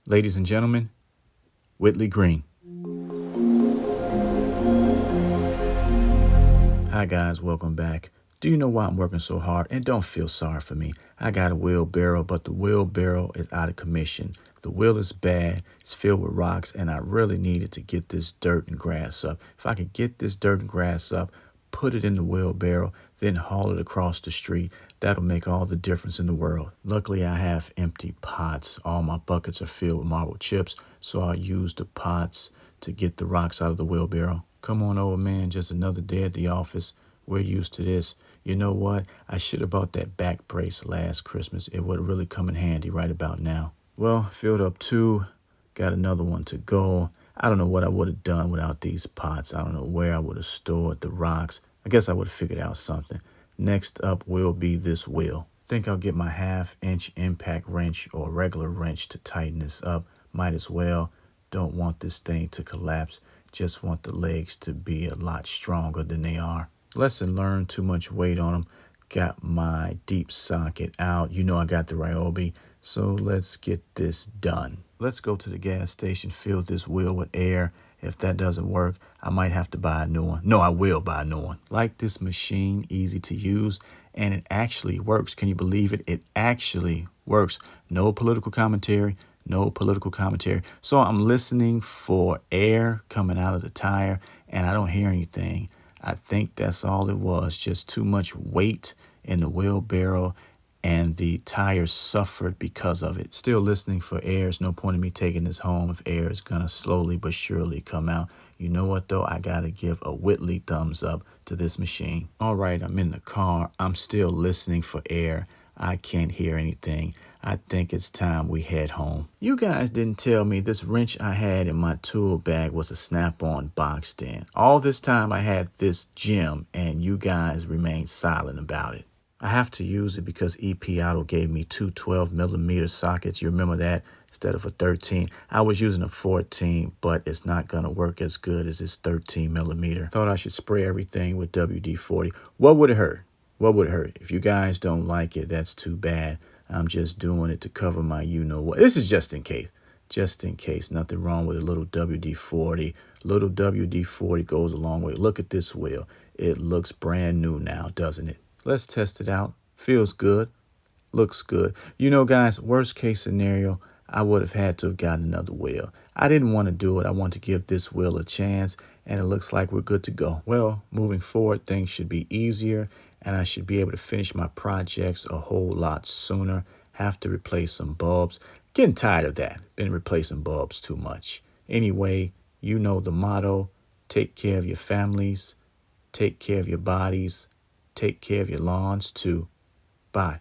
Ladies and gentlemen, Whitley Green. Hi guys, welcome back. Do you know why I'm working so hard? And don't feel sorry for me. I got a wheelbarrow, but the wheelbarrow is out of commission. The wheel is bad, it's filled with rocks, and I really needed to get this dirt and grass up. If I could get this dirt and grass up, put it in the wheelbarrow, then haul it across the street, that'll make all the difference in the world. Luckily, I have empty pots. All my buckets are filled with marble chips, so I'll use the pots to get the rocks out of the wheelbarrow. Come on, old man, just another day at the office. We're used to this. You know what? I should have bought that back brace last Christmas. It would really come in handy right about now. Well, filled up 2, got another one to go. I don't know what I would have done without these pots. I don't know where I would have stored the rocks. I guess I would have figured out something. Next up will be this wheel. Think I'll get my 1/2-inch impact wrench or regular wrench to tighten this up. Might as well. Don't want this thing to collapse. Just want the legs to be a lot stronger than they are. Lesson learned, too much weight on them. Got my deep socket out. You know I got the Ryobi. So let's get this done. Let's go to the gas station, fill this wheel with air. If that doesn't work, I might have to buy a new one. No, I will buy a new one. Like this machine, easy to use, and it actually works. Can you believe it? It actually works. No political commentary. No political commentary. So I'm listening for air coming out of the tire, and I don't hear anything. I think that's all it was, just too much weight in the wheelbarrow, and the tires suffered because of it. Still listening for air. There's no point in me taking this home if air is gonna slowly but surely come out. You know what though? I gotta give a Whitley thumbs up to this machine. All right, I'm in the car. I'm still listening for air. I can't hear anything. I think it's time we head home. You guys didn't tell me this wrench I had in my tool bag was a snap-on box stand. All this time I had this gem, and you guys remained silent about it. I have to use it because EP Auto gave me 2 12mm sockets. You remember that? Instead of a 13. I was using a 14, but it's not going to work as good as this 13mm. Thought I should spray everything with WD-40. What would it hurt? What would it hurt? If you guys don't like it, that's too bad. I'm just doing it to cover my you-know-what. This is just in case. Just in case. Nothing wrong with a little WD-40. Little WD-40 goes a long way. Look at this wheel. It looks brand new now, doesn't it? Let's test it out. Feels good. Looks good. You know, guys, worst case scenario, I would have had to have gotten another wheel. I didn't want to do it. I want to give this wheel a chance, and it looks like we're good to go. Well, moving forward, things should be easier, and I should be able to finish my projects a whole lot sooner. Have to replace some bulbs. Getting tired of that. Been replacing bulbs too much. Anyway, you know the motto. Take care of your families. Take care of your bodies. Take care of your lawns too. Bye.